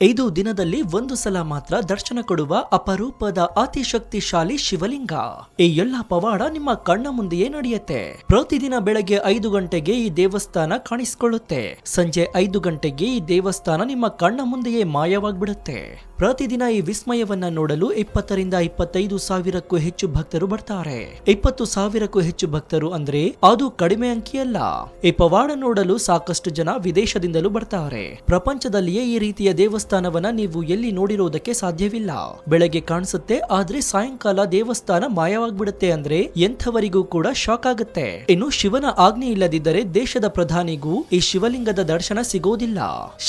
ಇದು ದಿನದಲ್ಲಿ ಒಂದು ಸಲ ಮಾತ್ರ ದರ್ಶನ ಕೊಡುವ ಅಪರೂಪದ ಅತಿ ಶಕ್ತಿಶಾಲಿ ಶಿವಲಿಂಗ. ಈ ಎಲ್ಲ ಪವಾಡ ನಿಮ್ಮ ಕಣ್ಣ ಮುಂದೆಯೇ ನಡೆಯುತ್ತೆ. ಪ್ರತಿದಿನ ಬೆಳಗ್ಗೆ 5 ಗಂಟೆಗೆ ಈ ದೇವಸ್ಥಾನ ಕಾಣಿಸಿಕೊಳ್ಳುತ್ತೆ. ಸಂಜೆ 5 ಗಂಟೆಗೆ ಈ ದೇವಸ್ಥಾನ ನಿಮ್ಮ ಕಣ್ಣ ಮುಂದೆಯೇ ಮಾಯವಾಗ್ಬಿಡುತ್ತೆ. ಪ್ರತಿದಿನ ಈ ವಿಸ್ಮಯವನ್ನ ನೋಡಲು 20 ರಿಂದ 25 ಸಾವಿರಕ್ಕೂ ಹೆಚ್ಚು ಭಕ್ತರು ಬರ್ತಾರೆ. 20 ಸಾವಿರಕ್ಕೂ ಹೆಚ್ಚು ಭಕ್ತರು ಅಂದ್ರೆ ಅದು ಕಡಿಮೆ ಅಂಕಿಯಲ್ಲ. ಈ ಪವಾಡ ನೋಡಲು ಸಾಕಷ್ಟು ಜನ ವಿದೇಶದಿಂದಲೂ ಬರ್ತಾರೆ. ಪ್ರಪಂಚದಲ್ಲಿಯೇ ಈ ರೀತಿಯ ದೇವಸ್ಥಾನವನ್ನ ನೀವು ಎಲ್ಲಿ ನೋಡಿರೋದಕ್ಕೆ ಸಾಧ್ಯವಿಲ್ಲ. ಬೆಳಗ್ಗೆ ಕಾಣಿಸುತ್ತೆ, ಆದ್ರೆ ಸಾಯಂಕಾಲ ದೇವಸ್ಥಾನ ಮಾಯವಾಗ್ಬಿಡುತ್ತೆ ಅಂದ್ರೆ ಎಂಥವರಿಗೂ ಕೂಡ ಶಾಕ್ ಆಗುತ್ತೆ. ಇನ್ನು ಶಿವನ ಆಜ್ಞೆ ಇಲ್ಲದಿದ್ದರೆ ದೇಶದ ಪ್ರಧಾನಿಗೂ ಈ ಶಿವಲಿಂಗದ ದರ್ಶನ ಸಿಗೋದಿಲ್ಲ.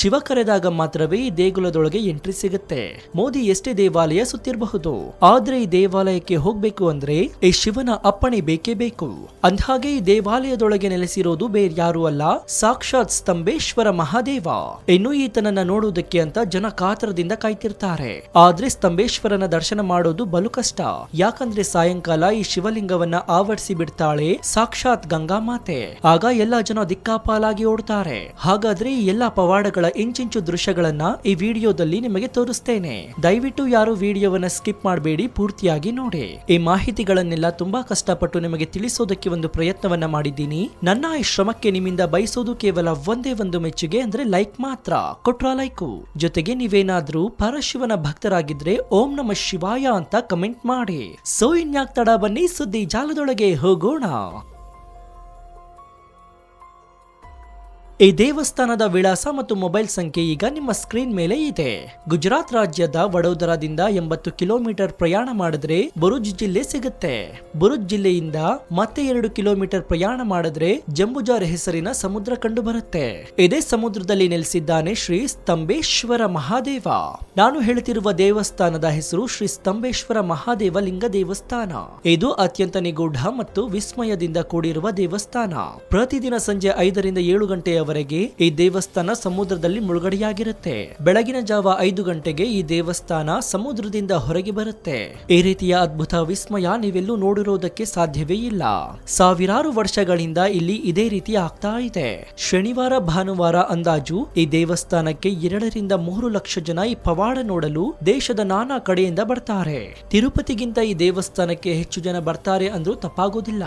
ಶಿವ ಕರೆದಾಗ ಮಾತ್ರವೇ ಈ ದೇಗುಲದೊಳಗೆ ಎಂಟ್ರಿ ಸಿಗುತ್ತೆ. ಮೋದಿ ಎಷ್ಟೇ ದೇವಾಲಯ ಸುತ್ತಿರಬಹುದು, ಆದ್ರೆ ಈ ದೇವಾಲಯಕ್ಕೆ ಹೋಗ್ಬೇಕು ಅಂದ್ರೆ ಈ ಶಿವನ ಅಪ್ಪಣೆ ಬೇಕೇ ಬೇಕು. ಅಂದ್ಹಾಗೆ ಈ ದೇವಾಲಯದೊಳಗೆ ನೆಲೆಸಿರೋದು ಬೇರ್ಯಾರು ಅಲ್ಲ, ಸಾಕ್ಷಾತ್ ಸ್ತಂಭೇಶ್ವರ ಮಹಾದೇವ. ಇನ್ನು ಈತನನ್ನ ನೋಡುವುದಕ್ಕೆ ಅಂತ ಜನ ಕಾತರದಿಂದ ಕಾಯ್ತಿರ್ತಾರೆ. ಆದ್ರೆ ಸ್ತಂಭೇಶ್ವರನ ದರ್ಶನ ಮಾಡೋದು ಬಲು ಕಷ್ಟ. ಯಾಕಂದ್ರೆ ಸಾಯಂಕಾಲ ಈ ಶಿವಲಿಂಗವನ್ನ ಆವರಿಸಿ ಬಿಡ್ತಾಳೆ ಸಾಕ್ಷಾತ್ ಗಂಗಾ ಮಾತೆ. ಆಗ ಎಲ್ಲಾ ಜನ ದಿಕ್ಕಾಪಾಲಾಗಿ ಓಡ್ತಾರೆ. ಹಾಗಾದ್ರೆ ಈ ಎಲ್ಲಾ ಪವಾಡಗಳ ಇಂಚಿಂಚು ದೃಶ್ಯಗಳನ್ನ ಈ ವಿಡಿಯೋದಲ್ಲಿ ನಿಮಗೆ ತೋರಿಸ್ತೇನೆ. ದಯವಿಟ್ಟು ಯಾರು ವಿಡಿಯೋವನ್ನ ಸ್ಕಿಪ್ ಮಾಡಬೇಡಿ, ಪೂರ್ತಿಯಾಗಿ ನೋಡಿ. ಈ ಮಾಹಿತಿಗಳನ್ನೆಲ್ಲ ತುಂಬಾ ಕಷ್ಟಪಟ್ಟು ನಿಮಗೆ ತಿಳಿಸೋದಕ್ಕೆ ಒಂದು ಪ್ರಯತ್ನವನ್ನ ಮಾಡಿದ್ದೀನಿ. ನನ್ನ ಈ ಶ್ರಮಕ್ಕೆ ನಿಮ್ಮಿಂದ ಬಯಸೋದು ಕೇವಲ ಒಂದೇ ಒಂದು ಮೆಚ್ಚುಗೆ, ಅಂದ್ರೆ ಲೈಕ್ ಮಾತ್ರ. ಕೊಟ್ರ ಲೈಕು ಜೊತೆಗೆ ನೀವೇನಾದ್ರೂ ಪರಶಿವನ ಭಕ್ತರಾಗಿದ್ರೆ ಓಂ ನಮಃ ಶಿವಾಯ ಅಂತ ಕಮೆಂಟ್ ಮಾಡಿ. ಸೊ ಇನ್ಯಾಕ್ ತಡ, ಬನ್ನಿ ಸುದ್ದಿ ಜಾಲದೊಳಗೆ ಹೋಗೋಣ. ಈ ದೇವಸ್ಥಾನದ ವಿಳಾಸ ಮತ್ತು ಮೊಬೈಲ್ ಸಂಖ್ಯೆ ಈಗ ನಿಮ್ಮ ಸ್ಕ್ರೀನ್ ಮೇಲೆ ಇದೆ. ಗುಜರಾತ್ ರಾಜ್ಯದ ವಡೋದರಾದಿಂದ 80 ಕಿಲೋಮೀಟರ್ ಪ್ರಯಾಣ ಮಾಡಿದ್ರೆ ಬುರುಜ್ ಜಿಲ್ಲೆ ಸಿಗುತ್ತೆ. ಬುರುಜ್ ಜಿಲ್ಲೆಯಿಂದ ಮತ್ತೆ 2 ಕಿಲೋಮೀಟರ್ ಪ್ರಯಾಣ ಮಾಡಿದ್ರೆ ಜಂಬುಜಾರ್ ಹೆಸರಿನ ಸಮುದ್ರ ಕಂಡು ಬರುತ್ತೆ. ಇದೇ ಸಮುದ್ರದಲ್ಲಿ ನೆಲೆಸಿದ್ದಾನೆ ಶ್ರೀ ಸ್ತಂಭೇಶ್ವರ ಮಹಾದೇವ. ನಾನು ಹೇಳುತ್ತಿರುವ ದೇವಸ್ಥಾನದ ಹೆಸರು ಶ್ರೀ ಸ್ತಂಭೇಶ್ವರ ಮಹಾದೇವ ಲಿಂಗ ದೇವಸ್ಥಾನ. ಇದು ಅತ್ಯಂತ ನಿಗೂಢ ಮತ್ತು ವಿಸ್ಮಯದಿಂದ ಕೂಡಿರುವ ದೇವಸ್ಥಾನ. ಪ್ರತಿದಿನ ಸಂಜೆ 5 ರಿಂದ 7 ಗಂಟೆಯ ಈ ದೇವಸ್ಥಾನ ಸಮುದ್ರದಲ್ಲಿ ಮುಳುಗಡೆಯಾಗಿರುತ್ತೆ. ಬೆಳಗಿನ ಜಾವ 5 ಗಂಟೆಗೆ ಈ ದೇವಸ್ಥಾನ ಸಮುದ್ರದಿಂದ ಹೊರಗೆ ಬರುತ್ತೆ. ಈ ರೀತಿಯ ಅದ್ಭುತ ವಿಸ್ಮಯ ನೀವೆಲ್ಲೂ ನೋಡಿರೋದಕ್ಕೆ ಸಾಧ್ಯವೇ ಇಲ್ಲ. ಸಾವಿರಾರು ವರ್ಷಗಳಿಂದ ಇಲ್ಲಿ ಇದೇ ರೀತಿ ಆಗ್ತಾ ಇದೆ. ಶನಿವಾರ ಭಾನುವಾರ ಅಂದಾಜು ಈ ದೇವಸ್ಥಾನಕ್ಕೆ 2 ರಿಂದ 3 ಲಕ್ಷ ಜನ ಈ ಪವಾಡ ನೋಡಲು ದೇಶದ ನಾನಾ ಕಡೆಯಿಂದ ಬರ್ತಾರೆ. ತಿರುಪತಿಗಿಂತ ಈ ದೇವಸ್ಥಾನಕ್ಕೆ ಹೆಚ್ಚು ಜನ ಬರ್ತಾರೆ ಅಂದ್ರೂ ತಪ್ಪಾಗೋದಿಲ್ಲ.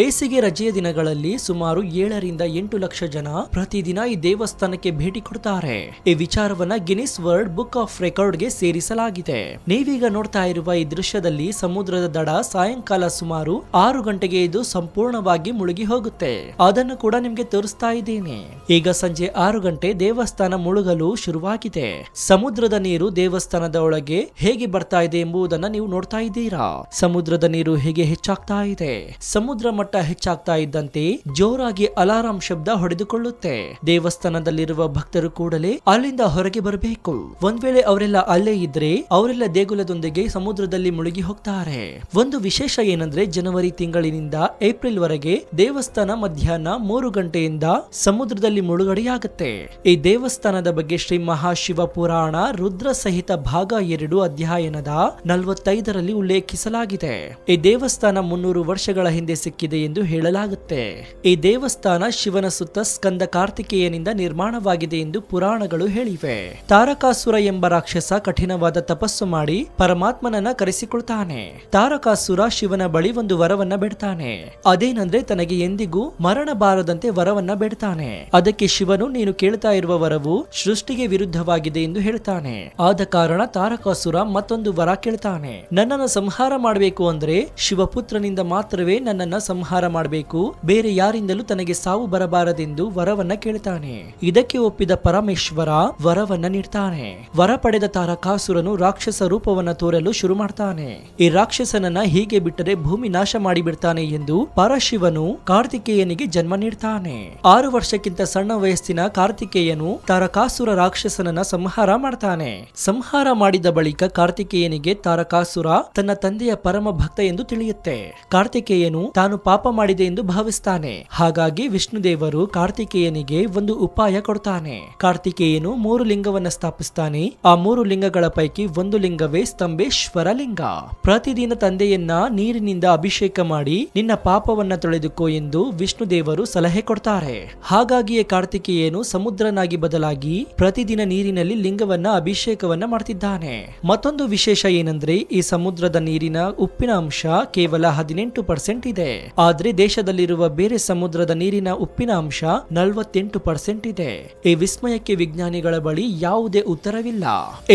ಬೇಸಿಗೆ ರಜೆಯ ದಿನಗಳಲ್ಲಿ ಸುಮಾರು 7 ರಿಂದ 8 ಲಕ್ಷ ಜನ ಪ್ರತಿದಿನ ಈ ದೇವಸ್ಥಾನಕ್ಕೆ ಭೇಟಿ ಕೊಡ್ತಾರೆ. ಈ ವಿಚಾರವನ್ನ ಗಿನ್ನಿಸ್ ವರ್ಲ್ಡ್ ಬುಕ್ ಆಫ್ ರೆಕಾರ್ಡ್ಗೆ ಸೇರಿಸಲಾಗಿದೆ. ನೀವೀಗ ನೋಡ್ತಾ ಇರುವ ಈ ದೃಶ್ಯದಲ್ಲಿ ಸಮುದ್ರದ ದಡ ಸಾಯಂಕಾಲ ಸುಮಾರು 6 ಗಂಟೆಗೆ ಇದು ಸಂಪೂರ್ಣವಾಗಿ ಮುಳುಗಿ ಹೋಗುತ್ತೆ. ಅದನ್ನು ಕೂಡ ನಿಮ್ಗೆ ತೋರಿಸ್ತಾ ಇದ್ದೀನಿ. ಈಗ ಸಂಜೆ 6 ಗಂಟೆ ದೇವಸ್ಥಾನ ಮುಳುಗಲು ಶುರುವಾಗಿದೆ. ಸಮುದ್ರದ ನೀರು ದೇವಸ್ಥಾನದ ಒಳಗೆ ಹೇಗೆ ಬರ್ತಾ ಇದೆ ಎಂಬುದನ್ನ ನೀವು ನೋಡ್ತಾ ಇದ್ದೀರಾ. ಸಮುದ್ರದ ನೀರು ಹೇಗೆ ಹೆಚ್ಚಾಗ್ತಾ ಇದೆ. ಸಮುದ್ರ ಮಟ್ಟ ಹೆಚ್ಚಾಗ್ತಾ ಇದ್ದಂತೆ ಜೋರಾಗಿ ಅಲಾರಾಂ ಶಬ್ದ ಹೊಡೆದುಕೊಳ್ಳುತ್ತೆ. ದೇವಸ್ಥಾನದಲ್ಲಿರುವ ಭಕ್ತರು ಕೂಡಲೇ ಅಲ್ಲಿಂದ ಹೊರಗೆ ಬರಬೇಕು. ಒಂದ್ ವೇಳೆ ಅವರೆಲ್ಲ ಅಲ್ಲೇ ಇದ್ರೆ ಅವರೆಲ್ಲ ದೇಗುಲದೊಂದಿಗೆ ಸಮುದ್ರದಲ್ಲಿ ಮುಳುಗಿ ಹೋಗ್ತಾರೆ. ಒಂದು ವಿಶೇಷ ಏನಂದ್ರೆ ಜನವರಿ ತಿಂಗಳಿನಿಂದ ಏಪ್ರಿಲ್ ವರೆಗೆ ದೇವಸ್ಥಾನ ಮಧ್ಯಾಹ್ನ 3 ಗಂಟೆಯಿಂದ ಸಮುದ್ರದಲ್ಲಿ ಮುಳುಗಡೆಯಾಗುತ್ತೆ. ಈ ದೇವಸ್ಥಾನದ ಬಗ್ಗೆ ಶ್ರೀ ಮಹಾಶಿವ ಪುರಾಣ ರುದ್ರ ಸಹಿತ ಭಾಗ 2 ಅಧ್ಯಾಯನದ 45ರಲ್ಲಿ ಉಲ್ಲೇಖಿಸಲಾಗಿದೆ. ಈ ದೇವಸ್ಥಾನ 300 ವರ್ಷಗಳ ಹಿಂದೆ ಸಿಕ್ಕಿದೆ ಎಂದು ಹೇಳಲಾಗುತ್ತೆ. ಈ ದೇವಸ್ಥಾನ ಶಿವನ ಸುತ್ತ ಸ್ಕಂದ ಕಾರ್ತಿಕೇಯನಿಂದ ನಿರ್ಮಾಣವಾಗಿದೆ ಎಂದು ಪುರಾಣಗಳು ಹೇಳಿವೆ. ತಾರಕಾಸುರ ಎಂಬ ರಾಕ್ಷಸ ಕಠಿಣವಾದ ತಪಸ್ಸು ಮಾಡಿ ಪರಮಾತ್ಮನನ್ನ ಕರೆಸಿಕೊಳ್ತಾನೆ. ತಾರಕಾಸುರ ಶಿವನ ಬಳಿ ಒಂದು ವರವನ್ನ ಬೇಡ್ತಾನೆ. ಅದೇನಂದ್ರೆ ತನಗೆ ಎಂದಿಗೂ ಮರಣ ಬಾರದಂತೆ ವರವನ್ನ ಬೇಡ್ತಾನೆ. ಅದಕ್ಕೆ ಶಿವನು ನೀನು ಕೇಳ್ತಾ ಇರುವ ವರವು ಸೃಷ್ಟಿಗೆ ವಿರುದ್ಧವಾಗಿದೆ ಎಂದು ಹೇಳ್ತಾನೆ. ಆದ ಕಾರಣ ತಾರಕಾಸುರ ಮತ್ತೊಂದು ವರ ಕೇಳ್ತಾನೆ. ನನ್ನನ್ನು ಸಂಹಾರ ಮಾಡಬೇಕು ಅಂದ್ರೆ ಶಿವಪುತ್ರನಿಂದ ಮಾತ್ರವೇ ನನ್ನನ್ನ ಸಂಹಾರ ಮಾಡಬೇಕು, ಬೇರೆ ಯಾರಿಂದಲೂ ತನಗೆ ಸಾವು ಬರಬಾರದೆಂದು ವರವನ್ನ ಕೇಳ್ತಾನೆ. ಇದಕ್ಕೆ ಒಪ್ಪಿದ ಪರಮೇಶ್ವರ ವರವನ್ನ ನೀಡ್ತಾನೆ. ವರ ಪಡೆದ ತಾರಕಾಸುರನು ರಾಕ್ಷಸ ರೂಪವನ್ನ ತೋರಲು ಶುರು ಮಾಡ್ತಾನೆ. ಈ ರಾಕ್ಷಸನನ್ನ ಹೀಗೆ ಬಿಟ್ಟರೆ ಭೂಮಿ ನಾಶ ಮಾಡಿಬಿಡ್ತಾನೆ ಎಂದು ಪರಶಿವನು ಕಾರ್ತಿಕೇಯನಿಗೆ ಜನ್ಮ ನೀಡ್ತಾನೆ. 6 ವರ್ಷಕ್ಕಿಂತ ಸಣ್ಣ ವಯಸ್ಸಿನ ಕಾರ್ತಿಕೇಯನು ತಾರಕಾಸುರ ರಾಕ್ಷಸನನ್ನ ಸಂಹಾರ ಮಾಡ್ತಾನೆ. ಸಂಹಾರ ಮಾಡಿದ ಬಳಿಕ ಕಾರ್ತಿಕೇಯನಿಗೆ ತಾರಕಾಸುರ ತನ್ನ ತಂದೆಯ ಪರಮ ಭಕ್ತ ಎಂದು ತಿಳಿಯುತ್ತೆ. ಕಾರ್ತಿಕೇಯನು ತಾನು ಪಾಪ ಮಾಡಿದೆ ಎಂದು ಭಾವಿಸ್ತಾನೆ. ಹಾಗಾಗಿ ವಿಷ್ಣುದೇವರು ಕಾರ್ತಿಕೇಯ ಕಾರ್ತಿಕೇಯನಿಗೆ ಒಂದು ಉಪಾಯ ಕೊಡ್ತಾನೆ. ಕಾರ್ತಿಕೇಯನು 3 ಲಿಂಗವನ್ನ ಸ್ಥಾಪಿಸ್ತಾನೆ. ಆ 3 ಲಿಂಗಗಳ ಪೈಕಿ ಒಂದು ಲಿಂಗವೇ ಸ್ತಂಭೇಶ್ವರ ಲಿಂಗ. ಪ್ರತಿದಿನ ತಂದೆಯನ್ನ ನೀರಿನಿಂದ ಅಭಿಷೇಕ ಮಾಡಿ ನಿನ್ನ ಪಾಪವನ್ನ ತೊಳೆದುಕೋ ಎಂದು ವಿಷ್ಣು ದೇವರು ಸಲಹೆ ಕೊಡ್ತಾರೆ. ಹಾಗಾಗಿಯೇ ಕಾರ್ತಿಕೇಯನು ಸಮುದ್ರನಾಗಿ ಬದಲಾಗಿ ಪ್ರತಿದಿನ ನೀರಿನಲ್ಲಿ ಲಿಂಗವನ್ನ ಅಭಿಷೇಕವನ್ನ ಮಾಡ್ತಿದ್ದಾನೆ. ಮತ್ತೊಂದು ವಿಶೇಷ ಏನಂದ್ರೆ ಈ ಸಮುದ್ರದ ನೀರಿನ ಉಪ್ಪಿನ ಅಂಶ ಕೇವಲ 18% ಇದೆ. ಆದ್ರೆ ದೇಶದಲ್ಲಿರುವ ಬೇರೆ ಸಮುದ್ರದ ನೀರಿನ ಉಪ್ಪಿನ ಅಂಶ 48% ಇದೆ. ಈ ವಿಸ್ಮಯಕ್ಕೆ ವಿಜ್ಞಾನಿಗಳ ಬಳಿ ಯಾವುದೇ ಉತ್ತರವಿಲ್ಲ.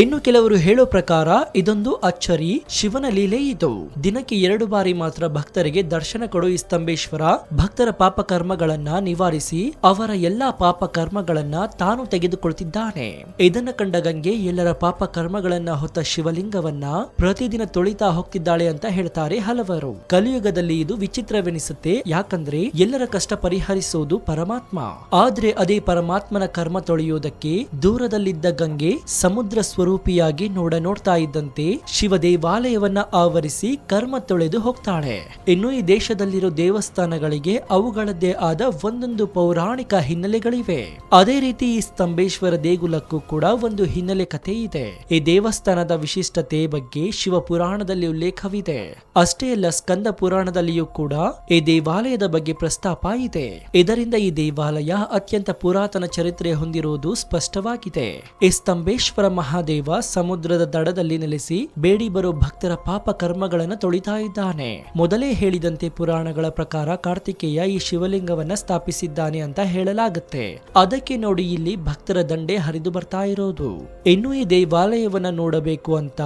ಇನ್ನು ಕೆಲವರು ಹೇಳೋ ಪ್ರಕಾರ ಇದೊಂದು ಅಚ್ಚರಿ ಶಿವನ ಲೀಲೆ. ಇದು ದಿನಕ್ಕೆ 2 ಬಾರಿ ಮಾತ್ರ ಭಕ್ತರಿಗೆ ದರ್ಶನ ಕೊಡೋ ಈ ಸ್ತಂಭೇಶ್ವರ ಭಕ್ತರ ಪಾಪ ಕರ್ಮಗಳನ್ನ ನಿವಾರಿಸಿ ಅವರ ಎಲ್ಲಾ ಪಾಪ ಕರ್ಮಗಳನ್ನ ತಾನು ತೆಗೆದುಕೊಳ್ತಿದ್ದಾನೆ. ಇದನ್ನ ಕಂಡ ಗಂಗೆ ಎಲ್ಲರ ಪಾಪ ಕರ್ಮಗಳನ್ನ ಹೊತ್ತ ಶಿವಲಿಂಗವನ್ನ ಪ್ರತಿದಿನ ತೊಳಿತಾ ಹೋಗ್ತಿದ್ದಾಳೆ ಅಂತ ಹೇಳ್ತಾರೆ ಹಲವರು. ಕಲಿಯುಗದಲ್ಲಿ ಇದು ವಿಚಿತ್ರವೆನಿಸುತ್ತೆ. ಯಾಕಂದ್ರೆ ಎಲ್ಲರ ಕಷ್ಟ ಪರಿಹರಿಸುವುದು ಪರಮಾತ್ಮ. ಆದ್ರೆ ಅದೇ ಪರಮಾತ್ಮನ ಕರ್ಮ ತೊಳೆಯುವುದಕ್ಕೆ ದೂರದಲ್ಲಿದ್ದ ಗಂಗೆ ಸಮುದ್ರ ಸ್ವರೂಪಿಯಾಗಿ ನೋಡ್ತಾ ಇದ್ದಂತೆ ಶಿವ ದೇವಾಲಯವನ್ನ ಆವರಿಸಿ ಕರ್ಮ ತೊಳೆದು ಹೋಗ್ತಾಳೆ. ಇನ್ನು ಈ ದೇಶದಲ್ಲಿರೋ ದೇವಸ್ಥಾನಗಳಿಗೆ ಅವುಗಳದ್ದೇ ಆದ ಒಂದೊಂದು ಪೌರಾಣಿಕ ಹಿನ್ನೆಲೆಗಳಿವೆ. ಅದೇ ರೀತಿ ಈ ಸ್ತಂಭೇಶ್ವರ ದೇಗುಲಕ್ಕೂ ಕೂಡ ಒಂದು ಹಿನ್ನೆಲೆ ಕಥೆ ಇದೆ. ಈ ದೇವಸ್ಥಾನದ ವಿಶಿಷ್ಟತೆ ಬಗ್ಗೆ ಶಿವ ಪುರಾಣದಲ್ಲಿ ಉಲ್ಲೇಖವಿದೆ. ಅಷ್ಟೇ ಅಲ್ಲ, ಸ್ಕಂದ ಪುರಾಣದಲ್ಲಿಯೂ ಕೂಡ ಈ ದೇವಾಲಯದ ಬಗ್ಗೆ ಪ್ರಸ್ತಾಪ ಇದೆ. ಇದರಿಂದ ಈ ದೇವಾಲಯ ಅತ್ಯಂತ ಪುರಾತನ ಚರಿತ್ರೆ ಹೊಂದಿರುವುದು ಸ್ಪಷ್ಟವಾಗಿದೆ. ಈ ಸ್ತಂಭೇಶ್ವರ ಮಹಾದೇವ ಸಮುದ್ರದ ದಡದಲ್ಲಿ ನೆಲೆಸಿ ಬೇಡಿ ಬರೋ ಭಕ್ತರ ಪಾಪ ಕರ್ಮಗಳನ್ನು ತೊಳಿತಾ ಇದ್ದಾನೆ. ಮೊದಲೇ ಹೇಳಿದಂತೆ ಪುರಾಣಗಳ ಪ್ರಕಾರ ಕಾರ್ತಿಕೇಯ ಈ ಶಿವಲಿಂಗವನ್ನ ಸ್ಥಾಪಿಸಿದ್ದಾನೆ ಅಂತ ಹೇಳಲಾಗುತ್ತೆ. ಅದಕ್ಕೆ ನೋಡಿ ಇಲ್ಲಿ ಭಕ್ತರ ದಂಡೆ ಹರಿದು ಬರ್ತಾ ಇರೋದು. ಇನ್ನು ಈ ದೇವಾಲಯವನ್ನ ನೋಡಬೇಕು ಅಂತ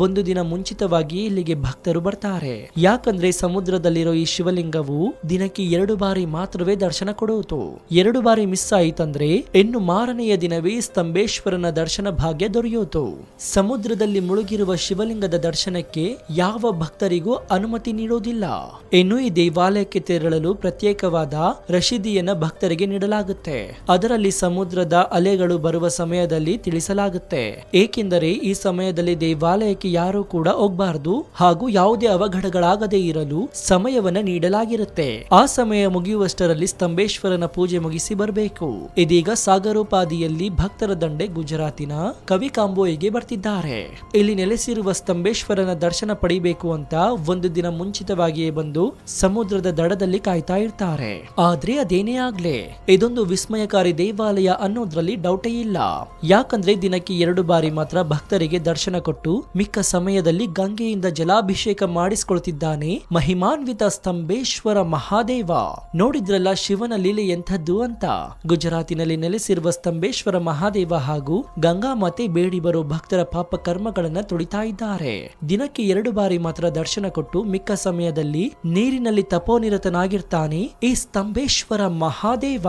ಒಂದು ದಿನ ಮುಂಚಿತವಾಗಿ ಇಲ್ಲಿಗೆ ಭಕ್ತರು ಬರ್ತಾರೆ. ಯಾಕಂದ್ರೆ ಸಮುದ್ರದಲ್ಲಿರೋ ಈ ಶಿವಲಿಂಗವು ದಿನಕ್ಕೆ 2 ಬಾರಿ ಮಾತ್ರವೇ ದರ್ಶನ ಕೊಡುವುದು. 2 ಬಾರಿ ಮಿಸ್ ಆಯಿತಂದ್ರೆ ಇನ್ನು ಮಾರನೆಯ ದಿನವೇ ಸ್ತಂಭೇಶ್ವರನ ದರ್ಶನ ಭಾಗ್ಯ ದೊರೆಯೋದು. ಸಮುದ್ರದಲ್ಲಿ ಮುಳುಗಿರುವ ಶಿವಲಿಂಗದ ದರ್ಶನಕ್ಕೆ ಯಾವ ಭಕ್ತರಿಗೂ ಅನುಮತಿ ನೀಡುವುದಿಲ್ಲ. ಇನ್ನು ಈ ದೇವಾಲಯಕ್ಕೆ ತೆರಳಲು ಪ್ರತ್ಯೇಕವಾದ ರಶೀದಿಯನ್ನ ಭಕ್ತರಿಗೆ ನೀಡಲಾಗುತ್ತೆ. ಅದರಲ್ಲಿ ಸಮುದ್ರದ ಅಲೆಗಳು ಬರುವ ಸಮಯದಲ್ಲಿ ತಿಳಿಸಲಾಗುತ್ತೆ. ಏಕೆಂದರೆ ಈ ಸಮಯದಲ್ಲಿ ದೇವಾಲಯಕ್ಕೆ ಯಾರು ಕೂಡ ಹೋಗಬಾರದು ಹಾಗೂ ಯಾವುದೇ ಅವಘಡಗಳಾಗದೇ ಇರಲು ಸಮಯವನ್ನ ನೀಡಲಾಗಿರುತ್ತೆ. ಆ ಸಮಯ ಮುಗಿಯುವಷ್ಟರಲ್ಲಿ ಸ್ತಂಭೇಶ್ವರನ ಪೂಜೆ ಮುಗಿಸಿ ಬರಬೇಕು. ಇದೀಗ ಸಾಗರೋಪಾದಿಯಲ್ಲಿ ಭಕ್ತರ ದಂಡೆ ಗುಜರಾತಿನ ಕವಿಕಾಂಬೋಯಿಗೆ ಬರ್ತಿದ್ದಾರೆ. ಇಲ್ಲಿ ನೆಲೆಸಿರುವ ಸ್ತಂಭೇಶ್ವರನ ದರ್ಶನ ಪಡಿಬೇಕು ಅಂತ ಒಂದು ದಿನ ಮುಂಚಿತವಾಗಿಯೇ ಬಂದು ಸಮುದ್ರದ ದಡದಲ್ಲಿ ಕಾಯ್ತಾ ಇರ್ತಾರೆ. ಆದ್ರೆ ಅದೇನೇ ಆಗ್ಲೇ ಇದೊಂದು ವಿಸ್ಮಯಕಾರಿ ದೇವಾಲಯ ಅನ್ನೋದ್ರಲ್ಲಿ ಡೌಟೇ ಇಲ್ಲ. ಯಾಕಂದ್ರೆ ದಿನಕ್ಕೆ 2 ಬಾರಿ ಮಾತ್ರ ಭಕ್ತರಿಗೆ ದರ್ಶನ ಕೊಟ್ಟು ಮಿಕ್ಕ ಸಮಯದಲ್ಲಿ ಗಂಗೆಯಿಂದ ಜಲಾಭಿಷೇಕ ಮಾಡಿಸಿಕೊಳ್ತಿದ್ದಾನೆ ಮಹಿಮಾನ್ವಿತ ಸ್ತಂಭೇಶ್ವರ ಮಹಾದೇವ. ನೋಡಿದ್ರಲ್ಲ ಶಿವನ ಲೀಲೆ ಎಂಥದ್ದು ಅಂತ. ಗುಜರಾತಿನಲ್ಲಿ ನೆಲೆಸಿರುವ ಸ್ತಂಭೇಶ್ವರ ಮಹಾದೇವ ಹಾಗೂ ಗಂಗಾ ಮಾತೆ ಬೇಡಿ ಬರೋ ಭಕ್ತರ ಪಾಪ ಕರ್ಮಗಳನ್ನ ತೊಳಿತಾ ಇದ್ದಾರೆ. ದಿನಕ್ಕೆ 2 ಬಾರಿ ಮಾತ್ರ ದರ್ಶನ ಕೊಟ್ಟು ಮಿಕ್ಕ ಸಮಯದಲ್ಲಿ ನೀರಿನಲ್ಲಿ ತಪೋನಿರತನಾಗಿರ್ತಾನೆ ಈ ಸ್ತಂಭೇಶ್ವರ ಮಹಾದೇವ.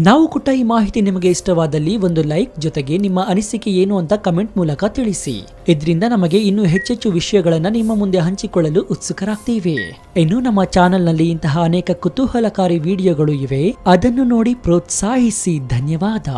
ನಾವು ಕೊಟ್ಟ ಈ ಮಾಹಿತಿ ನಿಮಗೆ ಇಷ್ಟವಾದಲ್ಲಿ ಒಂದು ಲೈಕ್ ಜೊತೆಗೆ ನಿಮ್ಮ ಅನಿಸಿಕೆ ಏನು ಅಂತ ಕಮೆಂಟ್ ಮೂಲಕ ತಿಳಿಸಿ. ಇದರಿಂದ ನಮಗೆ ಇನ್ನೂ ಹೆಚ್ಚೆಚ್ಚು ವಿಷಯಗಳನ್ನ ನಿಮ್ಮ ಮುಂದೆ ಹಂಚಿಕೊಳ್ಳಲು ಉತ್ಸುಕರಾಗ್ತೀವಿ. ಇನ್ನು ನಮ್ಮ ಚಾನೆಲ್ ನಲ್ಲಿ ಇಂತಹ ಅನೇಕ ಕುತೂಹಲಕಾರಿ ವಿಡಿಯೋಗಳು ಇವೆ. ಅದನ್ನು ನೋಡಿ ಪ್ರೋತ್ಸಾಹಿಸಿ. ಧನ್ಯವಾದ.